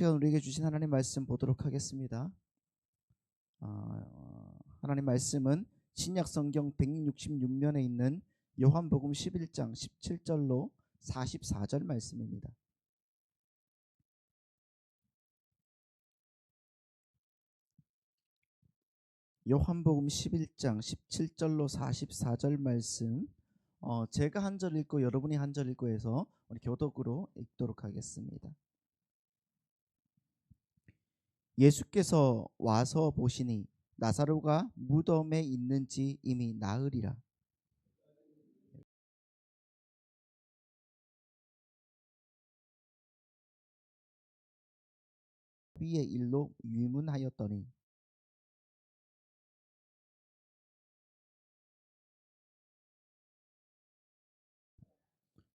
시간 우리에게 주신 하나님 말씀 보도록 하겠습니다. 하나님 말씀은 신약 성경 166면에 있는 요한복음 11장 17절로 44절 말씀입니다. 요한복음 11장 17절로 44절 말씀, 제가 한 절 읽고 여러분이 한 절 읽고 해서 우리 교독으로 읽도록 하겠습니다. 예수께서 와서 보시니 나사로가 무덤에 있는지 이미 나흘이라. 비의 일로 위문하였더니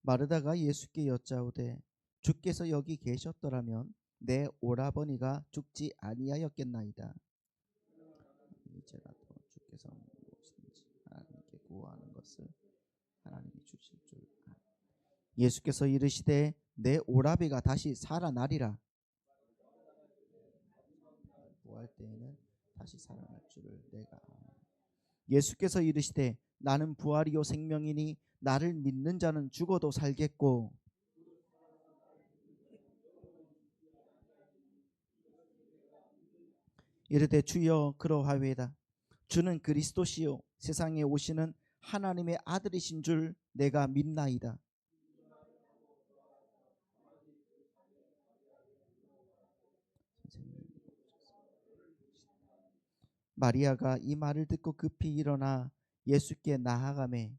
마르다가 예수께 여짜오되 주께서 여기 계셨더라면 내 오라버니가 죽지 아니하였겠나이다. 이제라도 주께서 무엇인지 하나님께 구하는 것을 하나님이 주실 줄 아나. 예수께서 이르시되 내 오라비가 다시 살아나리라. 구할 때에는 다시 살아날 줄을 내가 아나. 예수께서 이르시되 나는 부활이요 생명이니 나를 믿는 자는 죽어도 살겠고 이르되 주여 그러하외다. 주는 그리스도시요 세상에 오시는 하나님의 아들이신 줄 내가 믿나이다. 마리아가 이 말을 듣고 급히 일어나 예수께 나아가매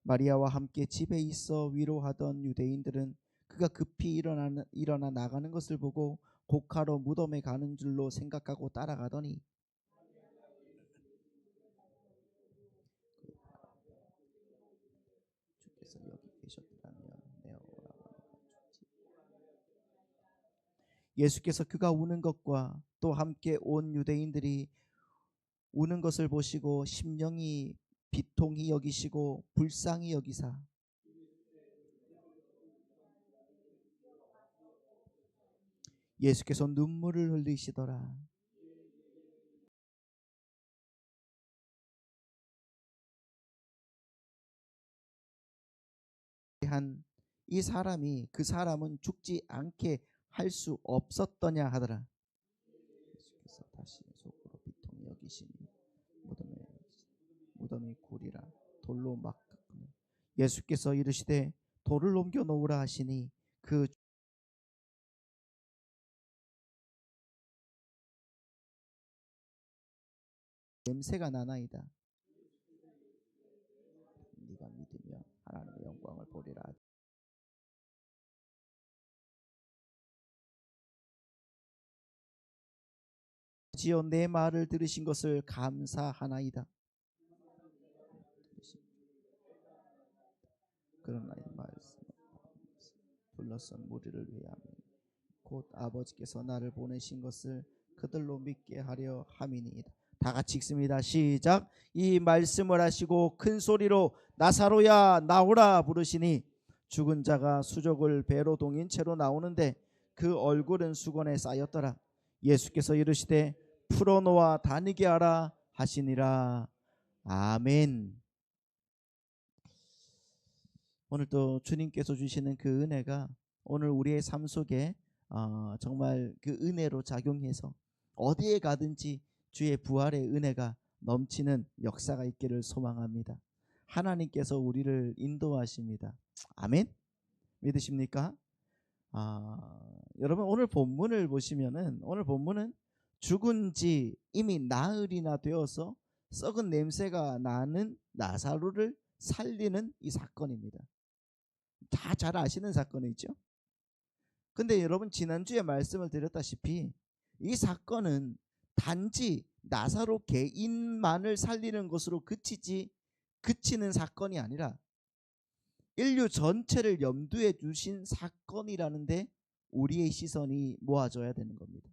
마리아와 함께 집에 있어 위로하던 유대인들은 그가 급히 일어나 나가는 것을 보고 곡하러 무덤에 가는 줄로 생각하고 따라가더니 주께서 여기 계셨다면 내 오라버니가 죽지. 예수께서 그가 우는 것과 또 함께 온 유대인들이 우는 것을 보시고 심령이 비통히 여기시고 불쌍히 여기사 예수께서 눈물을 흘리시더라. 한 이 사람이 그 사람은 죽지 않게 할 수 없었더냐 하더라. 예수께서 다시 속으로 비통히 여기시니 무덤이 고리라 돌로 막 깎으며 예수께서 이르시되 돌을 옮겨 놓으라 하시니 그 냄새가 나나이다. 네가 믿으며 하나님의 영광을 보리라. 지어 내 말을 들으신 것을 감사하나이다. 그러나 이 말씀 둘러싼 무리를 위하여 곧 아버지께서 나를 보내신 것을 그들로 믿게 하려 함이니이다. 다 같이 읽습니다. 시작. 이 말씀을 하시고 큰 소리로 나사로야 나오라 부르시니 죽은 자가 수족을 배로 동인 채로 나오는데 그 얼굴은 수건에 쌓였더라. 예수께서 이르시되 풀어놓아 다니게 하라 하시니라. 아멘. 오늘 또 주님께서 주시는 그 은혜가 오늘 우리의 삶 속에 정말 그 은혜로 작용해서 어디에 가든지 주의 부활의 은혜가 넘치는 역사가 있기를 소망합니다. 하나님께서 우리를 인도하십니다. 아멘. 믿으십니까? 여러분 오늘 본문을 보시면은 오늘 본문은 죽은 지 이미 나흘이나 되어서 썩은 냄새가 나는 나사로를 살리는 이 사건입니다. 다 잘 아시는 사건이죠. 근데 여러분 지난주에 말씀을 드렸다시피 이 사건은 단지 나사로 개인만을 살리는 것으로 그치는 사건이 아니라 인류 전체를 염두에 두신 사건이라는데 우리의 시선이 모아져야 되는 겁니다.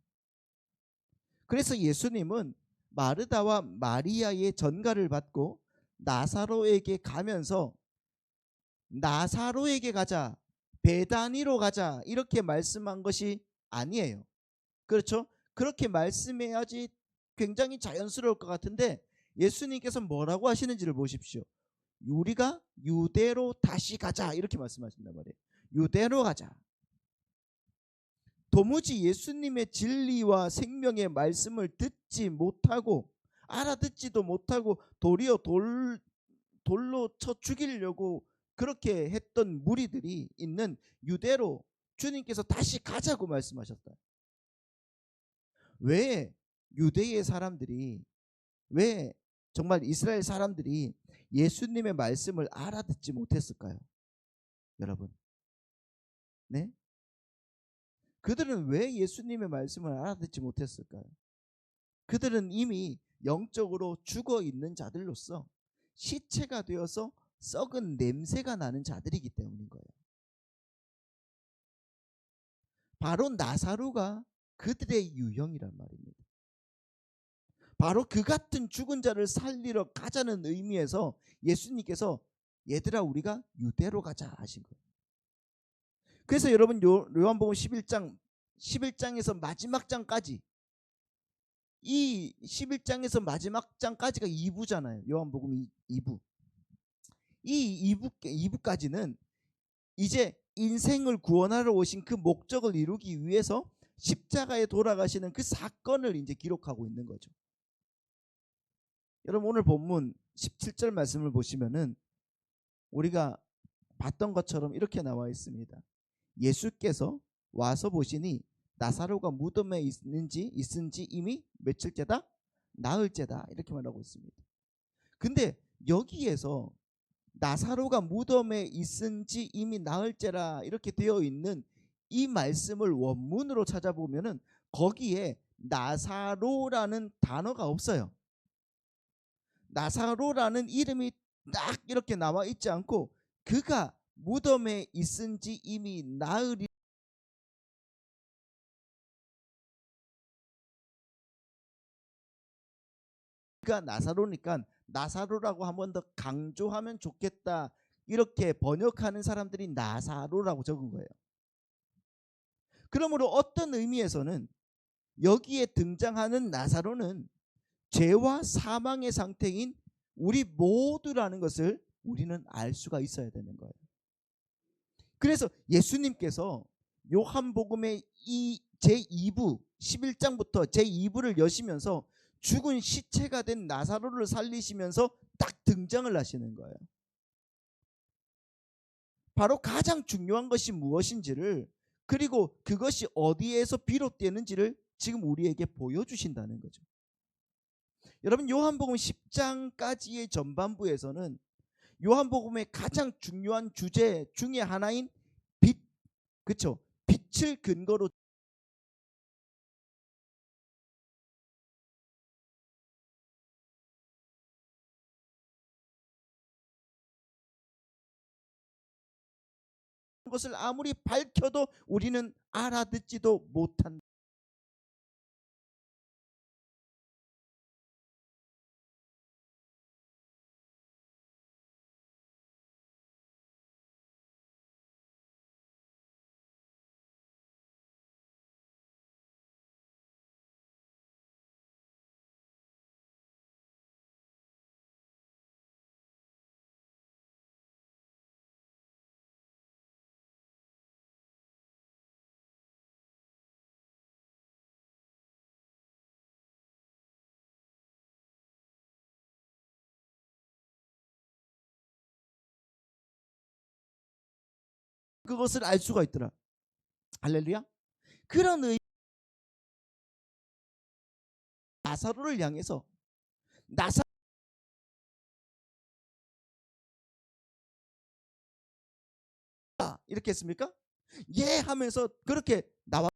그래서 예수님은 마르다와 마리아의 전가를 받고 나사로에게 가면서 나사로에게 가자, 베다니로 가자 이렇게 말씀한 것이 아니에요. 그렇죠? 그렇게 말씀해야지 굉장히 자연스러울 것 같은데 예수님께서 뭐라고 하시는지를 보십시오. 우리가 유대로 다시 가자 이렇게 말씀하신단 말이에요. 유대로 가자. 도무지 예수님의 진리와 생명의 말씀을 듣지 못하고 알아듣지도 못하고 도리어 돌로 쳐 죽이려고 그렇게 했던 무리들이 있는 유대로 주님께서 다시 가자고 말씀하셨다. 왜 유대의 사람들이, 왜 정말 이스라엘 사람들이 예수님의 말씀을 알아듣지 못했을까요? 여러분, 네? 그들은 왜 예수님의 말씀을 알아듣지 못했을까요? 그들은 이미 영적으로 죽어 있는 자들로서 시체가 되어서 썩은 냄새가 나는 자들이기 때문인 거예요. 바로 나사로가 그들의 유형이란 말입니다. 바로 그 같은 죽은 자를 살리러 가자는 의미에서 예수님께서 얘들아 우리가 유대로 가자 하신 거예요. 그래서 여러분 요한복음 11장에서 마지막 장까지, 이 11장에서 마지막 장까지가 2부잖아요. 요한복음 2부. 이 2부까지는 이제 인생을 구원하러 오신 그 목적을 이루기 위해서 십자가에 돌아가시는 그 사건을 이제 기록하고 있는 거죠. 여러분 오늘 본문 17절 말씀을 보시면은 우리가 봤던 것처럼 이렇게 나와 있습니다. 예수께서 와서 보시니 나사로가 무덤에 있은지 이미 며칠째다? 나흘째다 이렇게 말하고 있습니다. 근데 여기에서 나사로가 무덤에 있은지 이미 나흘째라 이렇게 되어 있는 이 말씀을 원문으로 찾아보면은 거기에 나사로라는 단어가 없어요. 나사로라는 이름이 딱 이렇게 나와 있지 않고 그가 무덤에 있은지 이미 나흘이 가 나사로니까 나사로라고 한 번 더 강조하면 좋겠다 이렇게 번역하는 사람들이 나사로라고 적은 거예요. 그러므로 어떤 의미에서는 여기에 등장하는 나사로는 죄와 사망의 상태인 우리 모두라는 것을 우리는 알 수가 있어야 되는 거예요. 그래서 예수님께서 요한복음의 이 제2부 11장부터 제2부를 여시면서 죽은 시체가 된 나사로를 살리시면서 딱 등장을 하시는 거예요. 바로 가장 중요한 것이 무엇인지를, 그리고 그것이 어디에서 비롯되는지를 지금 우리에게 보여주신다는 거죠. 여러분 요한복음 10장까지의 전반부에서는 요한복음의 가장 중요한 주제 중에 하나인 빛, 그렇죠? 빛을 근거로 것을 아무리 밝혀도 우리는 알아듣지도 못한 그것을 알 수가 있더라. 할렐루야. 그런 나사로를 향해서 나사 이렇게 했습니까? 예 하면서 그렇게 나와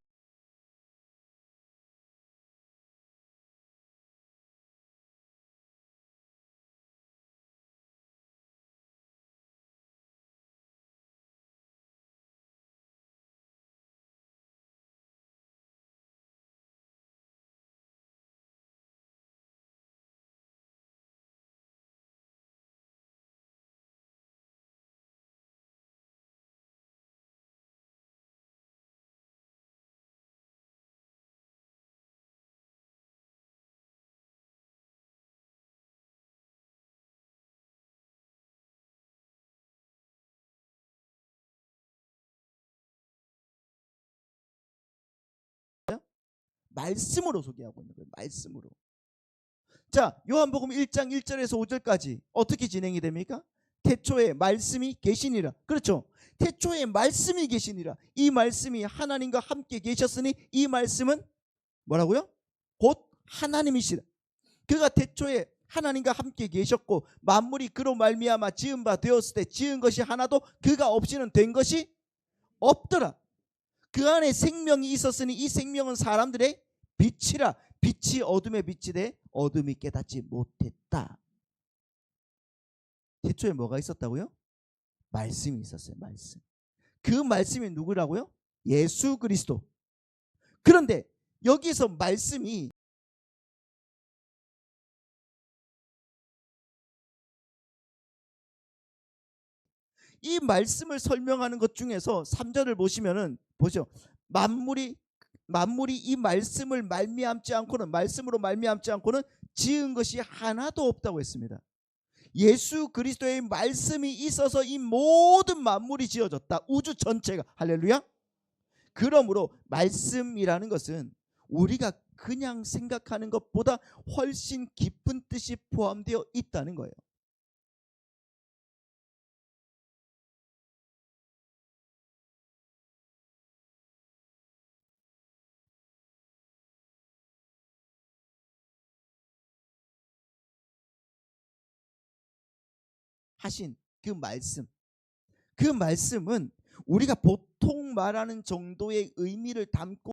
말씀으로 소개하고 있는 거예요. 말씀으로. 자, 요한복음 1장 1절에서 5절까지 어떻게 진행이 됩니까? 태초에 말씀이 계시니라. 그렇죠. 태초에 말씀이 계시니라. 이 말씀이 하나님과 함께 계셨으니 이 말씀은 뭐라고요? 곧 하나님이시라. 그가 태초에 하나님과 함께 계셨고 만물이 그로 말미암아 지은 바 되었을 때 지은 것이 하나도 그가 없이는 된 것이 없더라. 그 안에 생명이 있었으니 이 생명은 사람들의 빛이라. 빛이 어둠에 비치되 어둠이 깨닫지 못했다. 태초에 뭐가 있었다고요? 말씀이 있었어요. 말씀. 그 말씀이 누구라고요? 예수 그리스도. 그런데 여기서 말씀이 이 말씀을 설명하는 것 중에서 3절을 보시면은 보죠. 만물이 이 말씀을 말미암지 않고는 말씀으로 말미암지 않고는 지은 것이 하나도 없다고 했습니다. 예수 그리스도의 말씀이 있어서 이 모든 만물이 지어졌다. 우주 전체가. 할렐루야. 그러므로 말씀이라는 것은 우리가 그냥 생각하는 것보다 훨씬 깊은 뜻이 포함되어 있다는 거예요. 하신 그 말씀. 그 말씀은 우리가 보통 말하는 정도의 의미를 담고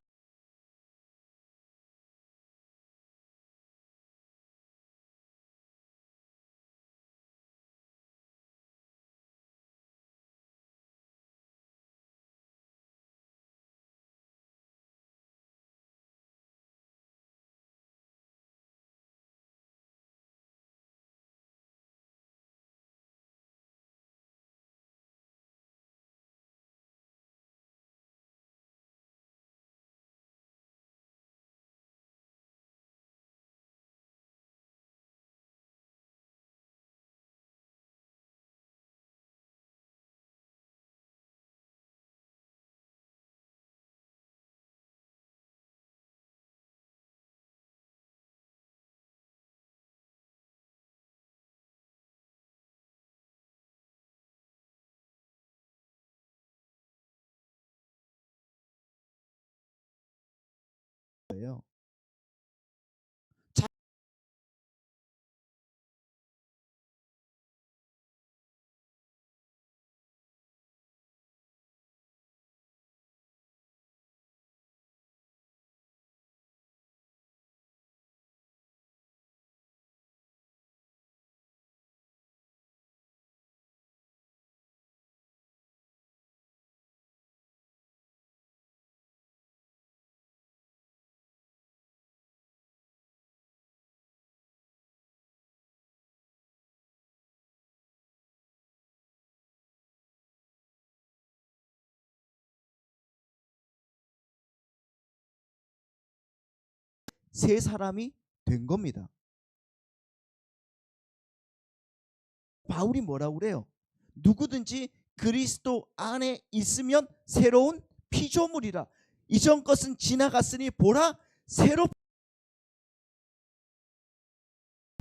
거예요. 새 사람이 된 겁니다. 바울이 뭐라고 그래요? 누구든지 그리스도 안에 있으면 새로운 피조물이라. 이전 것은 지나갔으니 보라 새로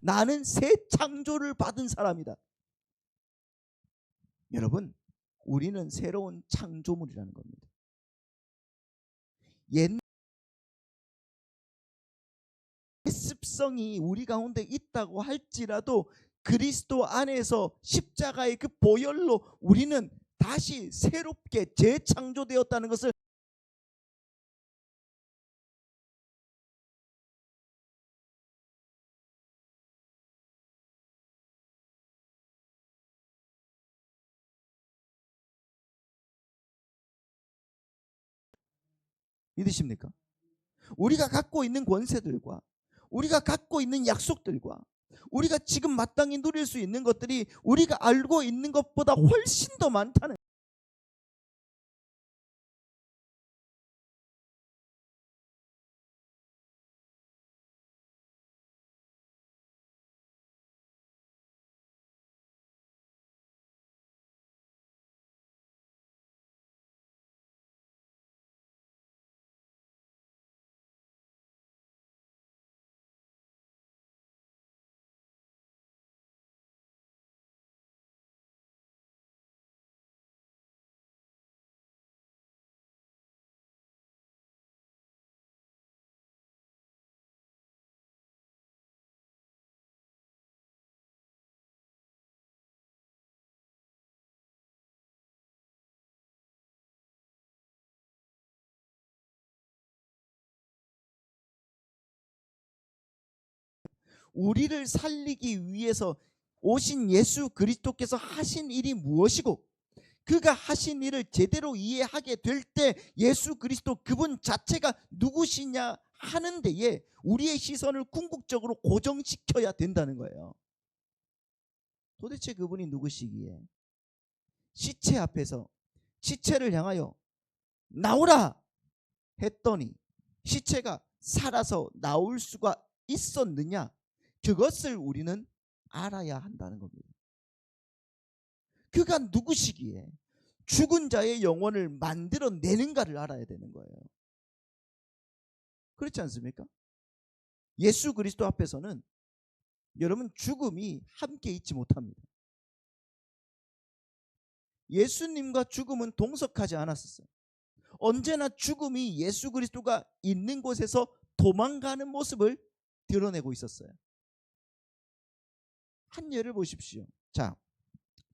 나는 새 창조를 받은 사람이다. 여러분, 우리는 새로운 창조물이라는 겁니다. 옛 습성이 우리 가운데 있다고 할지라도 그리스도 안에서 십자가의 그 보혈로 우리는 다시 새롭게 재창조되었다는 것을 믿으십니까? 우리가 갖고 있는 권세들과 우리가 갖고 있는 약속들과 우리가 지금 마땅히 누릴 수 있는 것들이 우리가 알고 있는 것보다 훨씬 더 많다는 우리를 살리기 위해서 오신 예수 그리스도께서 하신 일이 무엇이고 그가 하신 일을 제대로 이해하게 될 때 예수 그리스도 그분 자체가 누구시냐 하는 데에 우리의 시선을 궁극적으로 고정시켜야 된다는 거예요. 도대체 그분이 누구시기에 시체 앞에서 시체를 향하여 나오라 했더니 시체가 살아서 나올 수가 있었느냐, 그것을 우리는 알아야 한다는 겁니다. 그가 누구시기에 죽은 자의 영혼을 만들어내는가를 알아야 되는 거예요. 그렇지 않습니까? 예수 그리스도 앞에서는 여러분 죽음이 함께 있지 못합니다. 예수님과 죽음은 동석하지 않았었어요. 언제나 죽음이 예수 그리스도가 있는 곳에서 도망가는 모습을 드러내고 있었어요. 한 예를 보십시오. 자,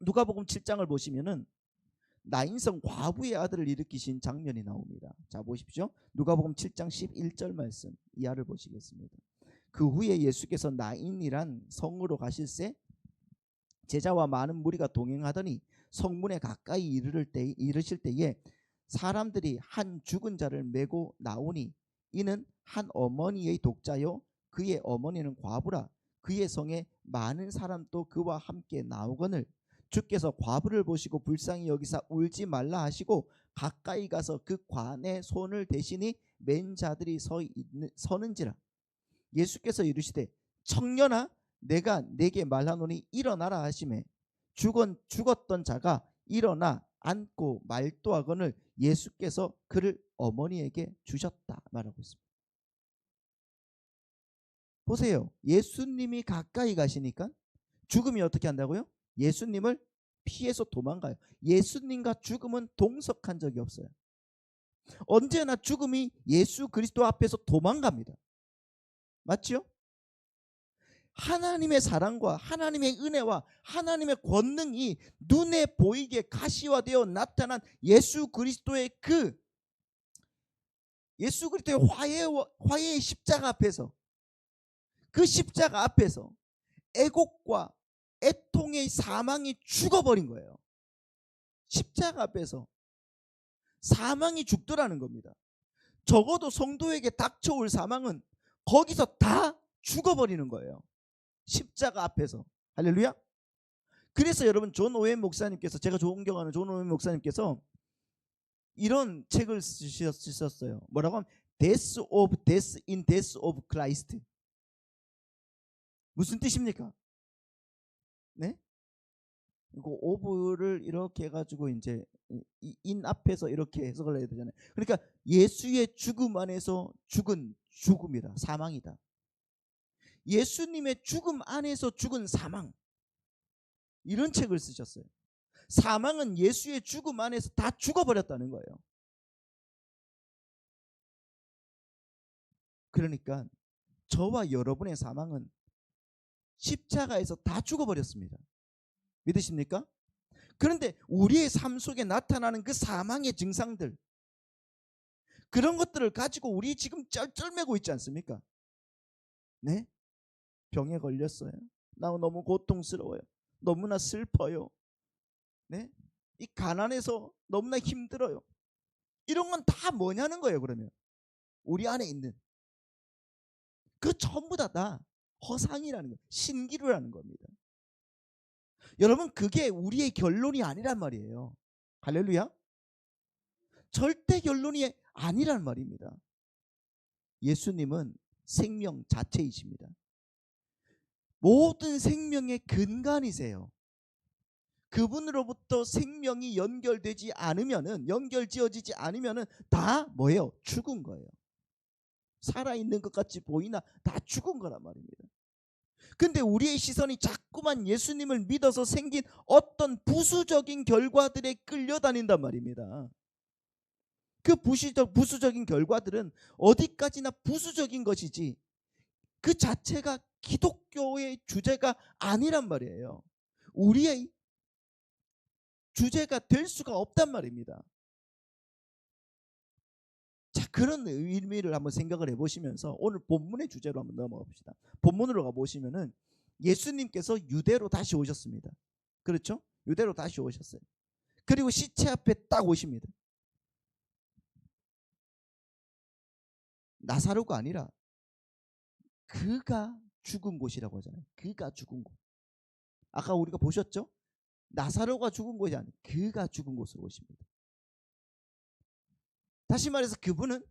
누가복음 7장을 보시면은 나인성 과부의 아들을 일으키신 장면이 나옵니다. 자, 보십시오. 누가복음 7장 11절 말씀 이하를 보시겠습니다. 그 후에 예수께서 나인이란 성으로 가실새 제자와 많은 무리가 동행하더니 성문에 가까이 이르실 때에 사람들이 한 죽은 자를 메고 나오니 이는 한 어머니의 독자요 그의 어머니는 과부라. 그의 성에 많은 사람도 그와 함께 나오거늘 주께서 과부를 보시고 불쌍히 여기사 울지 말라 하시고 가까이 가서 그 관에 손을 대시니 맨 자들이 서는지라. 예수께서 이르시되 청년아 내가 네게 말하노니 일어나라 하시매 죽었던 자가 일어나 앉고 말도하거늘 예수께서 그를 어머니에게 주셨다 말하고 있습니다. 보세요. 예수님이 가까이 가시니까 죽음이 어떻게 한다고요? 예수님을 피해서 도망가요. 예수님과 죽음은 동석한 적이 없어요. 언제나 죽음이 예수 그리스도 앞에서 도망갑니다. 맞죠? 하나님의 사랑과 하나님의 은혜와 하나님의 권능이 눈에 보이게 가시화되어 나타난 예수 그리스도의 화해의 십자가 앞에서, 그 십자가 앞에서 애곡과 애통의 사망이 죽어버린 거예요. 십자가 앞에서 사망이 죽더라는 겁니다. 적어도 성도에게 닥쳐올 사망은 거기서 다 죽어버리는 거예요. 십자가 앞에서. 할렐루야. 그래서 여러분 존 오웬 목사님께서, 제가 존경하는 존 오웬 목사님께서 이런 책을 쓰셨어요. 뭐라고 하면 Death of Death in Death of Christ. 무슨 뜻입니까? 네? 이거 오브를 이렇게 해가지고 이제 인 앞에서 이렇게 해석을 해야 되잖아요. 그러니까 예수의 죽음 안에서 죽은 죽음이다, 사망이다. 예수님의 죽음 안에서 죽은 사망, 이런 책을 쓰셨어요. 사망은 예수의 죽음 안에서 다 죽어버렸다는 거예요. 그러니까 저와 여러분의 사망은 십자가에서 다 죽어버렸습니다. 믿으십니까? 그런데 우리의 삶 속에 나타나는 그 사망의 증상들, 그런 것들을 가지고 우리 지금 쩔쩔매고 있지 않습니까? 네? 병에 걸렸어요. 나 너무 고통스러워요. 너무나 슬퍼요. 네? 이 가난해서 너무나 힘들어요. 이런 건 다 뭐냐는 거예요. 그러면 우리 안에 있는 그 전부 다 허상이라는 거예요. 신기루라는 겁니다. 여러분, 그게 우리의 결론이 아니란 말이에요. 할렐루야. 절대 결론이 아니란 말입니다. 예수님은 생명 자체이십니다. 모든 생명의 근간이세요. 그분으로부터 생명이 연결지어지지 않으면은 다 뭐예요? 죽은 거예요. 살아있는 것 같이 보이나 다 죽은 거란 말입니다. 근데 우리의 시선이 자꾸만 예수님을 믿어서 생긴 어떤 부수적인 결과들에 끌려다닌단 말입니다. 그 부수적인 결과들은 어디까지나 부수적인 것이지 그 자체가 기독교의 주제가 아니란 말이에요. 우리의 주제가 될 수가 없단 말입니다. 자, 그런 의미를 한번 생각을 해보시면서 오늘 본문의 주제로 한번 넘어가 봅시다. 본문으로 가보시면은 예수님께서 유대로 다시 오셨습니다. 그렇죠? 유대로 다시 오셨어요. 그리고 시체 앞에 딱 오십니다. 나사로가 아니라 그가 죽은 곳이라고 하잖아요. 그가 죽은 곳. 아까 우리가 보셨죠? 나사로가 죽은 곳이 아니라 그가 죽은 곳으로 오십니다. 다시 말해서 그분은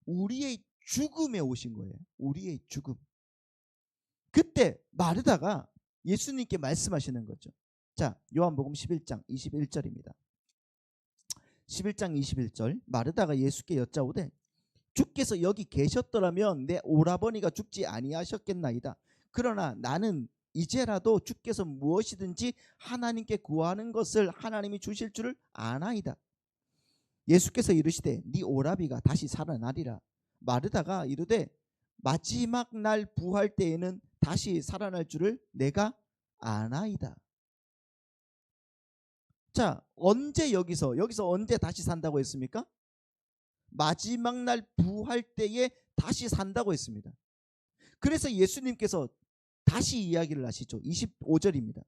우리의 죽음에 오신 거예요. 우리의 죽음. 그때 마르다가 예수님께 말씀하시는 거죠. 자, 요한복음 11장 21절입니다. 11장 21절. 마르다가 예수께 여짜오되 주께서 여기 계셨더라면 내 오라버니가 죽지 아니하셨겠나이다. 그러나 나는 이제라도 주께서 무엇이든지 하나님께 구하는 것을 하나님이 주실 줄을 아나이다. 예수께서 이르시되 네 오라비가 다시 살아나리라. 마르다가 이르되 마지막 날 부활 때에는 다시 살아날 줄을 내가 아나이다. 자, 언제 여기서 언제 다시 산다고 했습니까? 마지막 날 부활 때에 다시 산다고 했습니다. 그래서 예수님께서 다시 이야기를 하시죠. 25절입니다.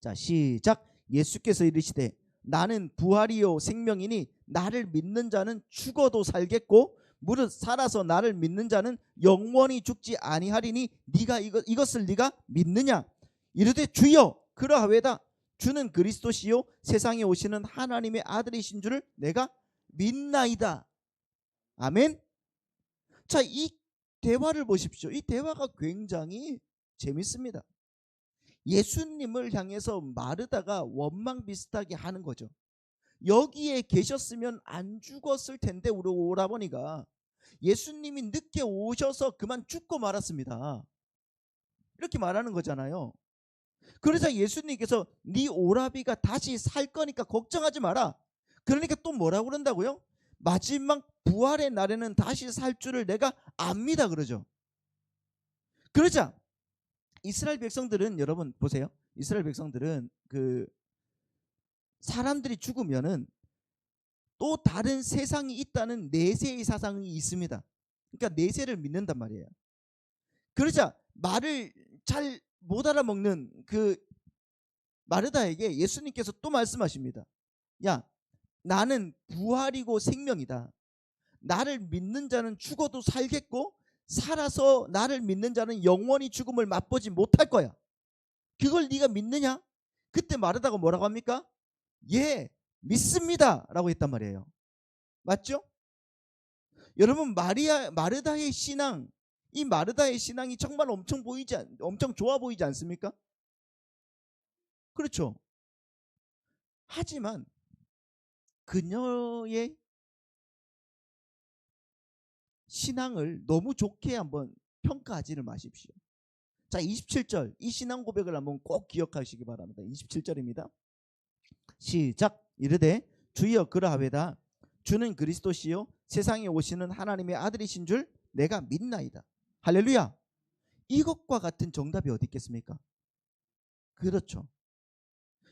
자, 시작. 예수께서 이르시되 나는 부활이요 생명이니 나를 믿는 자는 죽어도 살겠고 무릇 살아서 나를 믿는 자는 영원히 죽지 아니하리니 네가 이것을 네가 믿느냐? 이르되 주여 그러하외다. 주는 그리스도시요 세상에 오시는 하나님의 아들이신 줄을 내가 믿나이다. 아멘. 자, 이 대화를 보십시오. 이 대화가 굉장히 재밌습니다. 예수님을 향해서 마르다가 원망 비슷하게 하는 거죠. 여기에 계셨으면 안 죽었을 텐데 우리 오라버니가 예수님이 늦게 오셔서 그만 죽고 말았습니다. 이렇게 말하는 거잖아요. 그래서 예수님께서 네 오라비가 다시 살 거니까 걱정하지 마라. 그러니까 또 뭐라고 그런다고요? 마지막 부활의 날에는 다시 살 줄을 내가 압니다 그러죠. 그러자 이스라엘 백성들은 여러분 보세요. 이스라엘 백성들은 그 사람들이 죽으면은 또 다른 세상이 있다는 내세의 사상이 있습니다. 그러니까 내세를 믿는단 말이에요. 그러자 말을 잘 못 알아먹는 그 마르다에게 예수님께서 또 말씀하십니다. 야, 나는 부활이고 생명이다. 나를 믿는 자는 죽어도 살겠고 살아서 나를 믿는 자는 영원히 죽음을 맛보지 못할 거야. 그걸 네가 믿느냐? 그때 마르다가 뭐라고 합니까? 예, 믿습니다 라고 했단 말이에요. 맞죠? 여러분 마르다의 신앙, 이 마르다의 신앙이 정말 엄청 좋아 보이지 않습니까? 그렇죠. 하지만 그녀의 신앙을 너무 좋게 한번 평가하지를 마십시오. 자, 27절 이 신앙 고백을 한번 꼭 기억하시기 바랍니다. 27절입니다. 시작. 이르되 주여 그러하외다. 주는 그리스도시요 세상에 오시는 하나님의 아들이신 줄 내가 믿나이다. 할렐루야. 이것과 같은 정답이 어디 있겠습니까? 그렇죠.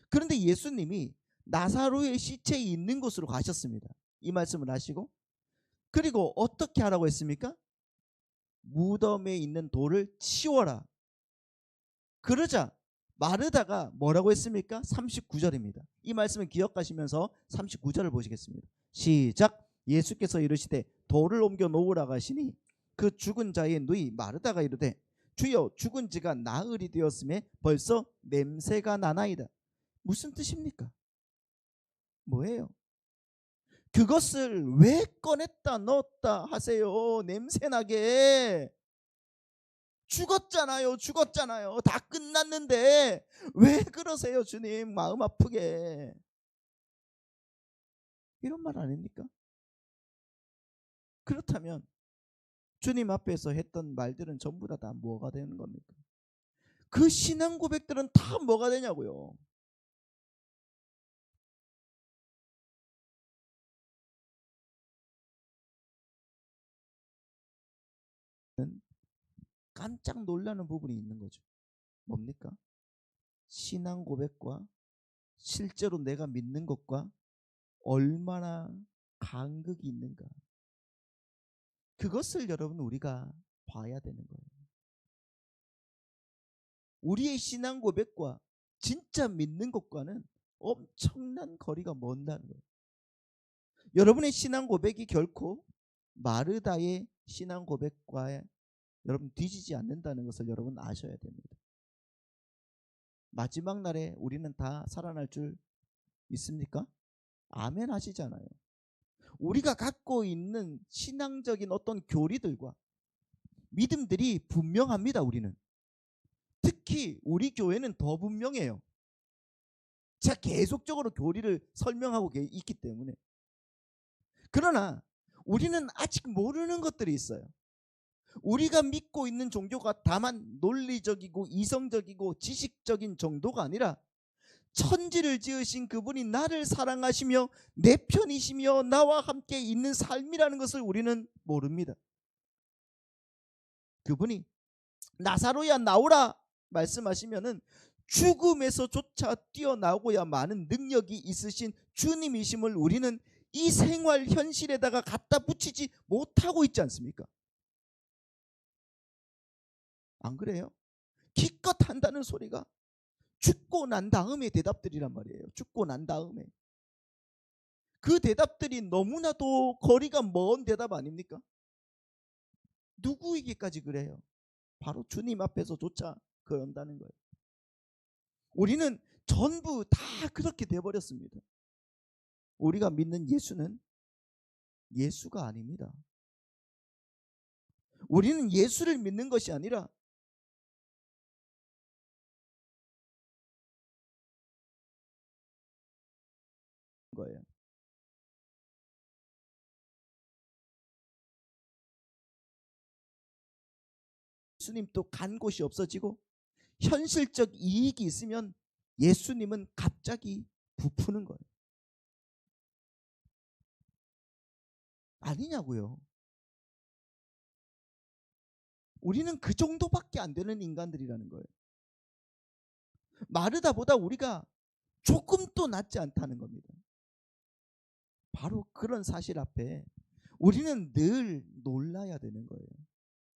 그런데 예수님이 나사로의 시체에 있는 곳으로 가셨습니다. 이 말씀을 하시고 그리고 어떻게 하라고 했습니까? 무덤에 있는 돌을 치워라. 그러자 마르다가 뭐라고 했습니까? 39절입니다. 이 말씀을 기억하시면서 39절을 보시겠습니다. 시작. 예수께서 이르시되 돌을 옮겨 놓으라고 하시니 그 죽은 자의 누이 마르다가 이르되 주여 죽은 지가 나흘이 되었음에 벌써 냄새가 나나이다. 무슨 뜻입니까? 뭐예요? 그것을 왜 꺼냈다 넣었다 하세요? 냄새나게. 죽었잖아요. 다 끝났는데 왜 그러세요 주님? 마음 아프게. 이런 말 아닙니까? 그렇다면 주님 앞에서 했던 말들은 전부 다 뭐가 되는 겁니까? 그 신앙 고백들은 다 뭐가 되냐고요. 깜짝 놀라는 부분이 있는 거죠. 뭡니까? 신앙 고백과 실제로 내가 믿는 것과 얼마나 간극이 있는가. 그것을 여러분 우리가 봐야 되는 거예요. 우리의 신앙 고백과 진짜 믿는 것과는 엄청난 거리가 먼다는 거예요. 여러분의 신앙 고백이 결코 마르다의 신앙 고백과 여러분 뒤지지 않는다는 것을 여러분 아셔야 됩니다. 마지막 날에 우리는 다 살아날 줄 믿습니까? 아멘 하시잖아요. 우리가 갖고 있는 신앙적인 어떤 교리들과 믿음들이 분명합니다. 우리는 특히 우리 교회는 더 분명해요. 제가 계속적으로 교리를 설명하고 있기 때문에. 그러나 우리는 아직 모르는 것들이 있어요. 우리가 믿고 있는 종교가 다만 논리적이고 이성적이고 지식적인 정도가 아니라 천지를 지으신 그분이 나를 사랑하시며 내 편이시며 나와 함께 있는 삶이라는 것을 우리는 모릅니다. 그분이 나사로야 나오라 말씀하시면은 죽음에서조차 뛰어나오고야 많은 능력이 있으신 주님이심을 우리는 이 생활 현실에다가 갖다 붙이지 못하고 있지 않습니까? 안 그래요? 기껏 한다는 소리가 죽고 난 다음에 대답들이란 말이에요. 죽고 난 다음에. 그 대답들이 너무나도 거리가 먼 대답 아닙니까? 누구에게까지 그래요? 바로 주님 앞에서조차 그런다는 거예요. 우리는 전부 다 그렇게 돼버렸습니다. 우리가 믿는 예수는 예수가 아닙니다. 우리는 예수를 믿는 것이 아니라 거예요. 예수님 또 간 곳이 없어지고 현실적 이익이 있으면 예수님은 갑자기 부푸는 거예요. 아니냐고요. 우리는 그 정도밖에 안 되는 인간들이라는 거예요. 마르다보다 우리가 조금도 낫지 않다는 겁니다. 바로 그런 사실 앞에 우리는 늘 놀라야 되는 거예요.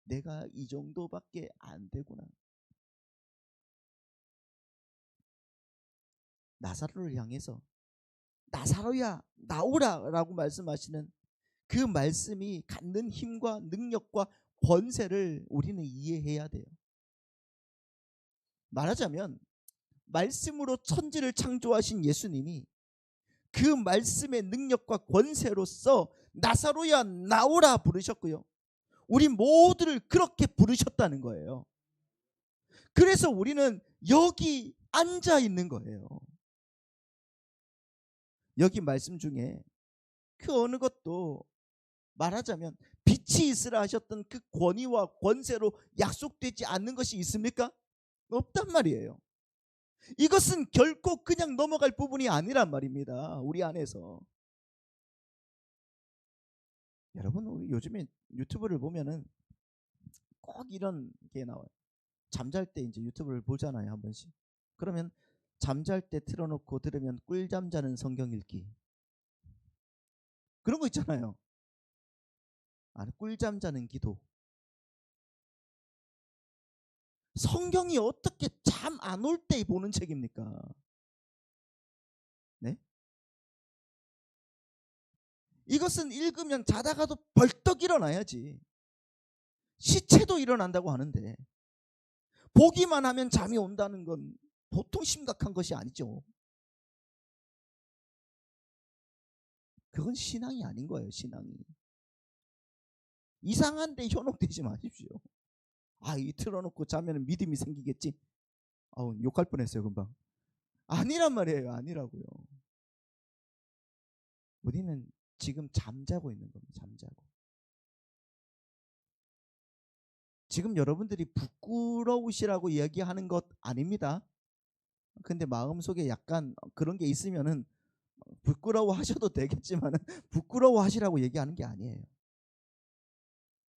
내가 이 정도밖에 안 되구나. 나사로를 향해서 나사로야 나오라 라고 말씀하시는 그 말씀이 갖는 힘과 능력과 권세를 우리는 이해해야 돼요. 말하자면 말씀으로 천지를 창조하신 예수님이 그 말씀의 능력과 권세로서 나사로야 나오라 부르셨고요. 우리 모두를 그렇게 부르셨다는 거예요. 그래서 우리는 여기 앉아 있는 거예요. 여기 말씀 중에 그 어느 것도 말하자면 빛이 있으라 하셨던 그 권위와 권세로 약속되지 않는 것이 있습니까? 없단 말이에요. 이것은 결코 그냥 넘어갈 부분이 아니란 말입니다. 우리 안에서. 여러분 우리 요즘에 유튜브를 보면은 꼭 이런 게 나와요. 잠잘 때 이제 유튜브를 보잖아요, 한 번씩. 그러면 잠잘 때 틀어놓고 들으면 꿀잠 자는 성경 읽기. 그런 거 있잖아요. 아니, 꿀잠 자는 기도. 성경이 어떻게 잠 안 올 때 보는 책입니까? 네? 이것은 읽으면 자다가도 벌떡 일어나야지. 시체도 일어난다고 하는데 보기만 하면 잠이 온다는 건 보통 심각한 것이 아니죠. 그건 신앙이 아닌 거예요. 신앙이. 이상한데 현혹되지 마십시오. 이 틀어놓고 자면 믿음이 생기겠지. 욕할 뻔했어요 금방. 아니란 말이에요. 아니라고요. 우리는 지금 잠자고 있는 겁니다. 잠자고. 지금 여러분들이 부끄러우시라고 이야기하는 것 아닙니다. 근데 마음속에 약간 그런 게 있으면은 부끄러워하셔도 되겠지만 부끄러워하시라고 얘기하는 게 아니에요.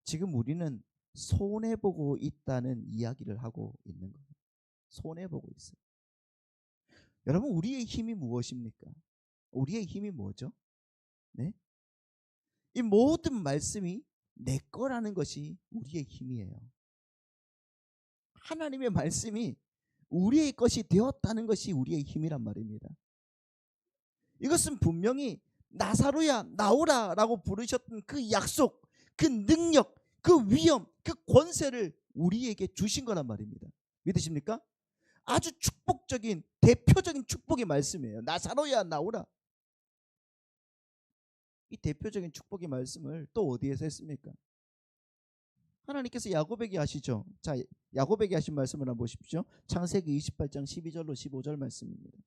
지금 우리는 손해보고 있다는 이야기를 하고 있는 거예요. 손해보고 있어요. 여러분 우리의 힘이 무엇입니까? 우리의 힘이 뭐죠? 네? 이 모든 말씀이 내 거라는 것이 우리의 힘이에요. 하나님의 말씀이 우리의 것이 되었다는 것이 우리의 힘이란 말입니다. 이것은 분명히 나사로야 나오라 라고 부르셨던 그 약속, 그 능력, 그 위엄, 그 권세를 우리에게 주신 거란 말입니다. 믿으십니까? 아주 축복적인 대표적인 축복의 말씀이에요. 나사로야 나오라. 이 대표적인 축복의 말씀을 또 어디에서 했습니까? 하나님께서 야곱에게 하시죠. 자, 야곱에게 하신 말씀을 한번 보십시오. 창세기 28장 12절로 15절 말씀입니다.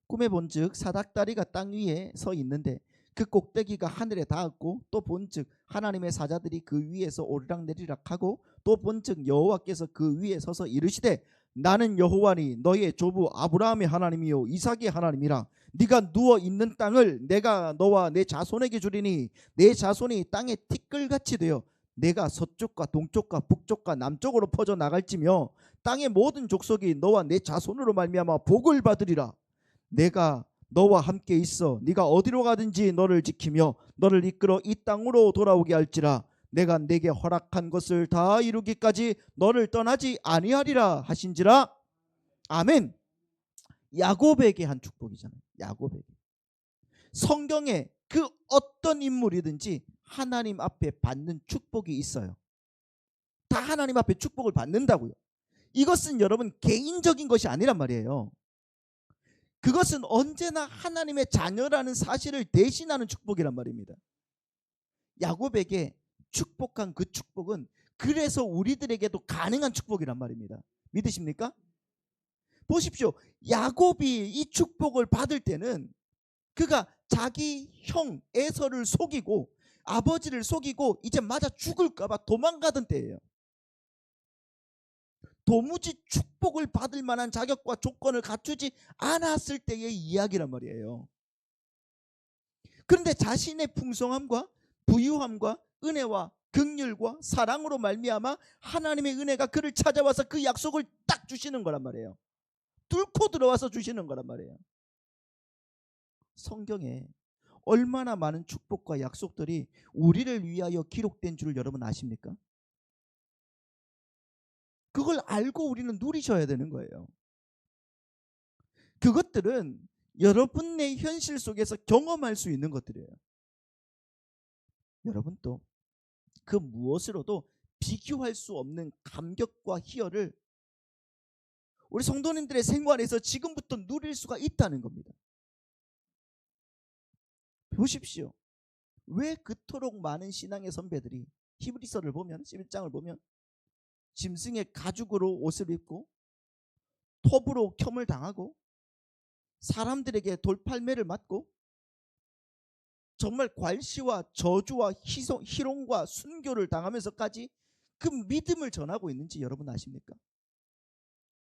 꿈에 본즉 사닥다리가 땅 위에 서 있는데 그 꼭대기가 하늘에 닿았고, 또 본즉 하나님의 사자들이 그 위에서 오르락내리락 하고, 또 본즉 여호와께서 그 위에 서서 이르시되 나는 여호와니 너의 조부 아브라함의 하나님이요 이삭의 하나님이라. 네가 누워 있는 땅을 내가 너와 내 자손에게 주리니 내 자손이 땅의 티끌같이 되어 내가 서쪽과 동쪽과 북쪽과 남쪽으로 퍼져 나갈지며 땅의 모든 족속이 너와 내 자손으로 말미암아 복을 받으리라. 내가 너와 함께 있어 네가 어디로 가든지 너를 지키며 너를 이끌어 이 땅으로 돌아오게 할지라. 내가 내게 허락한 것을 다 이루기까지 너를 떠나지 아니하리라 하신지라. 아멘. 야곱에게 한 축복이잖아요. 야곱에게. 성경에 그 어떤 인물이든지 하나님 앞에 받는 축복이 있어요. 다 하나님 앞에 축복을 받는다고요. 이것은 여러분 개인적인 것이 아니란 말이에요. 그것은 언제나 하나님의 자녀라는 사실을 대신하는 축복이란 말입니다. 야곱에게 축복한 그 축복은 그래서 우리들에게도 가능한 축복이란 말입니다. 믿으십니까? 보십시오. 야곱이 이 축복을 받을 때는 그가 자기 형 에서를 속이고 아버지를 속이고 이제 맞아 죽을까 봐 도망가던 때예요. 도무지 축복을 받을 만한 자격과 조건을 갖추지 않았을 때의 이야기란 말이에요. 그런데 자신의 풍성함과 부유함과 은혜와 긍휼과 사랑으로 말미암아 하나님의 은혜가 그를 찾아와서 그 약속을 딱 주시는 거란 말이에요. 뚫고 들어와서 주시는 거란 말이에요. 성경에 얼마나 많은 축복과 약속들이 우리를 위하여 기록된 줄 여러분 아십니까? 그걸 알고 우리는 누리셔야 되는 거예요. 그것들은 여러분의 현실 속에서 경험할 수 있는 것들이에요. 여러분도 그 무엇으로도 비교할 수 없는 감격과 희열을 우리 성도님들의 생활에서 지금부터 누릴 수가 있다는 겁니다. 보십시오. 왜 그토록 많은 신앙의 선배들이 히브리서를 보면 11장을 보면 짐승의 가죽으로 옷을 입고 톱으로 켬을 당하고 사람들에게 돌팔매를 맞고 정말 괄시와 저주와 희롱과 순교를 당하면서까지 그 믿음을 전하고 있는지 여러분 아십니까?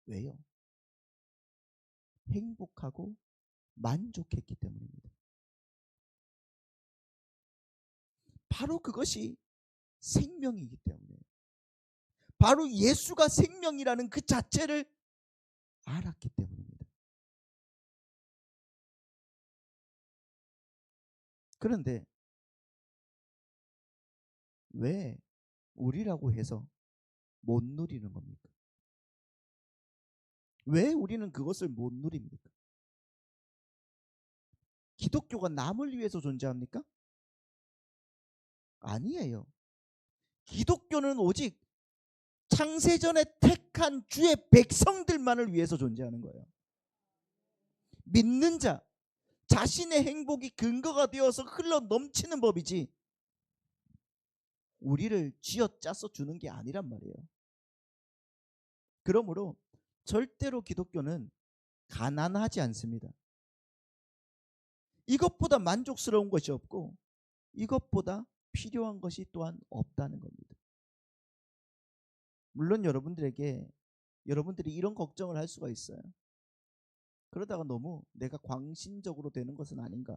왜요? 행복하고 만족했기 때문입니다. 바로 그것이 생명이기 때문에, 바로 예수가 생명이라는 그 자체를 알았기 때문입니다. 그런데 왜 우리라고 해서 못 누리는 겁니까? 왜 우리는 그것을 못 누립니까? 기독교가 남을 위해서 존재합니까? 아니에요. 기독교는 오직 창세전에 택한 주의 백성들만을 위해서 존재하는 거예요. 믿는 자, 자신의 행복이 근거가 되어서 흘러 넘치는 법이지 우리를 쥐어짜서 주는 게 아니란 말이에요. 그러므로 절대로 기독교는 가난하지 않습니다. 이것보다 만족스러운 것이 없고 이것보다 필요한 것이 또한 없다는 겁니다. 물론 여러분들이 이런 걱정을 할 수가 있어요. 그러다가 너무 내가 광신적으로 되는 것은 아닌가.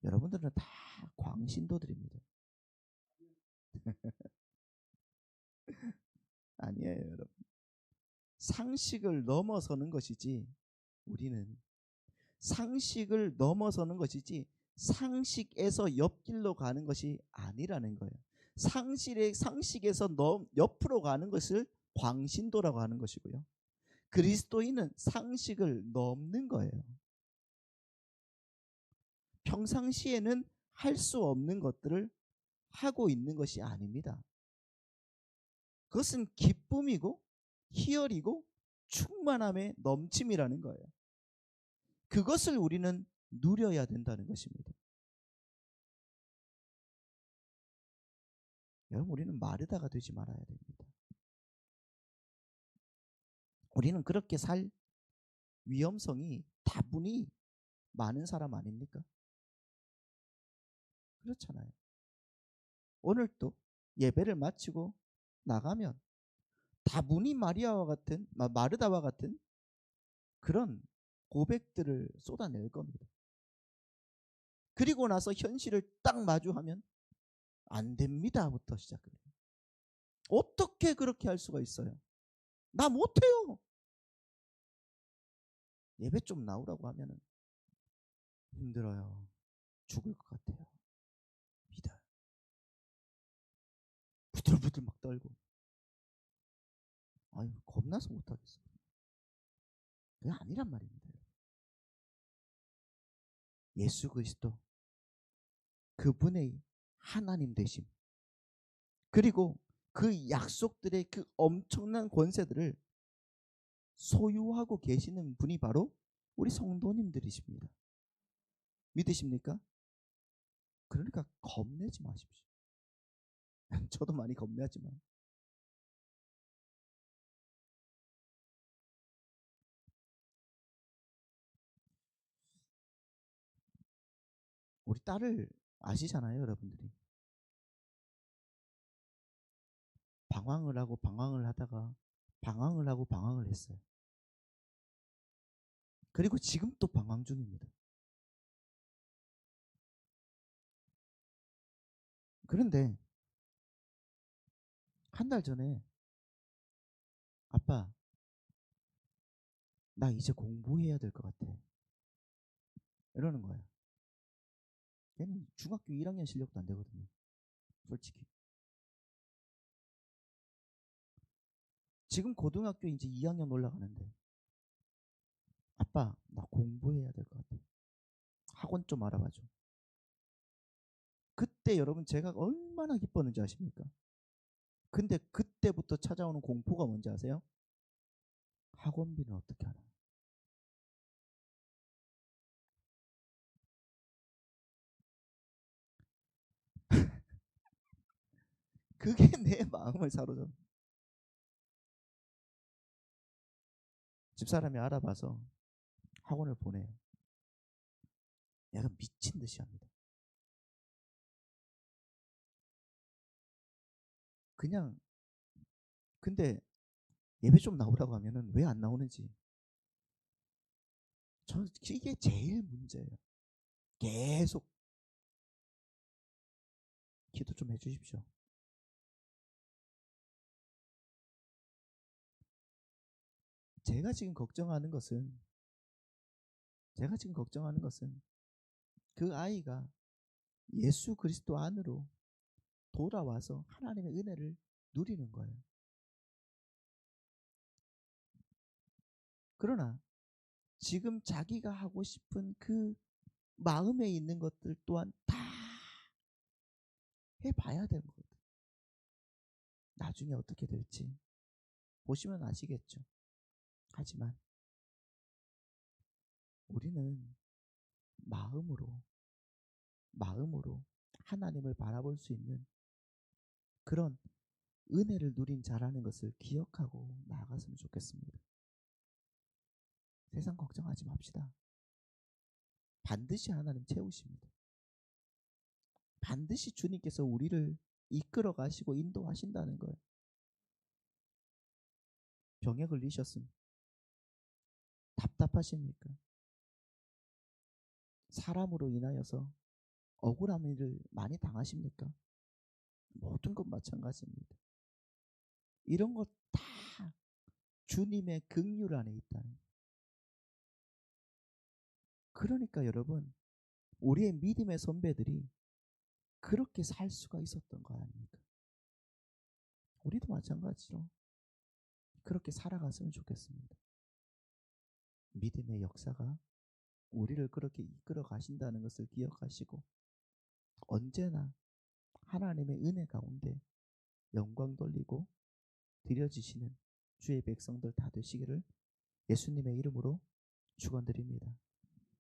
여러분들은 다 광신도들입니다. 아니에요, 여러분. 상식을 넘어서는 것이지, 우리는 상식을 넘어서는 것이지 상식에서 옆길로 가는 것이 아니라는 거예요. 상식에서 옆으로 가는 것을 광신도라고 하는 것이고요. 그리스도인은 상식을 넘는 거예요. 평상시에는 할 수 없는 것들을 하고 있는 것이 아닙니다. 그것은 기쁨이고 희열이고 충만함의 넘침이라는 거예요. 그것을 우리는 누려야 된다는 것입니다. 여러분, 우리는 마르다가 되지 말아야 됩니다. 우리는 그렇게 살 위험성이 다분히 많은 사람 아닙니까? 그렇잖아요. 오늘 또 예배를 마치고 나가면 다분히 마르다와 같은 그런 고백들을 쏟아낼 겁니다. 그리고 나서 현실을 딱 마주하면 안 됩니다부터 시작해요. 어떻게 그렇게 할 수가 있어요? 나 못해요. 예배 좀 나오라고 하면은 힘들어요. 죽을 것 같아요. 믿어요. 부들부들 막 떨고. 아유, 겁나서 못하겠어요. 그게 아니란 말입니다. 예수 그리스도 그분의 하나님 되심, 그리고 그 약속들의 그 엄청난 권세들을 소유하고 계시는 분이 바로 우리 성도님들이십니다. 믿으십니까? 그러니까 겁내지 마십시오. 저도 많이 겁내지만 우리 딸을 아시잖아요, 여러분들이. 방황을 하고 방황을 하다가 방황을 하고 방황을 했어요. 그리고 지금 또 방황 중입니다. 그런데 한 달 전에 아빠, 나 이제 공부해야 될 것 같아. 이러는 거예요. 걔는 중학교 1학년 실력도 안 되거든요. 솔직히. 지금 고등학교 이제 2학년 올라가는데 아빠, 나 공부해야 될 것 같아. 학원 좀 알아봐줘. 그때 여러분 제가 얼마나 기뻤는지 아십니까? 근데 그때부터 찾아오는 공포가 뭔지 아세요? 학원비는 어떻게 하나? 그게 내 마음을 사로잡. 집사람이 알아봐서 학원을 보내요. 약간 미친 듯이 합니다. 그냥 근데 예배 좀 나오라고 하면은 왜 안 나오는지 저 이게 제일 문제예요. 계속 기도 좀 해주십시오. 제가 지금 걱정하는 것은 제가 지금 걱정하는 것은 그 아이가 예수 그리스도 안으로 돌아와서 하나님의 은혜를 누리는 거예요. 그러나 지금 자기가 하고 싶은 그 마음에 있는 것들 또한 다 해봐야 되는 거거든. 나중에 어떻게 될지 보시면 아시겠죠. 하지만 우리는 마음으로 하나님을 바라볼 수 있는 그런 은혜를 누린 자라는 것을 기억하고 나아갔으면 좋겠습니다. 세상 걱정하지 맙시다. 반드시 하나님 채우십니다. 반드시 주님께서 우리를 이끌어 가시고 인도하신다는 거예요. 병에 걸리셨음 답답하십니까? 사람으로 인하여서 억울한 일을 많이 당하십니까? 모든 것 마찬가지입니다. 이런 것 다 주님의 긍휼 안에 있다는. 그러니까 여러분, 우리의 믿음의 선배들이 그렇게 살 수가 있었던 거 아닙니까? 우리도 마찬가지로 그렇게 살아갔으면 좋겠습니다. 믿음의 역사가 우리를 그렇게 이끌어 가신다는 것을 기억하시고 언제나 하나님의 은혜 가운데 영광 돌리고 드려지시는 주의 백성들 다 되시기를 예수님의 이름으로 축원드립니다.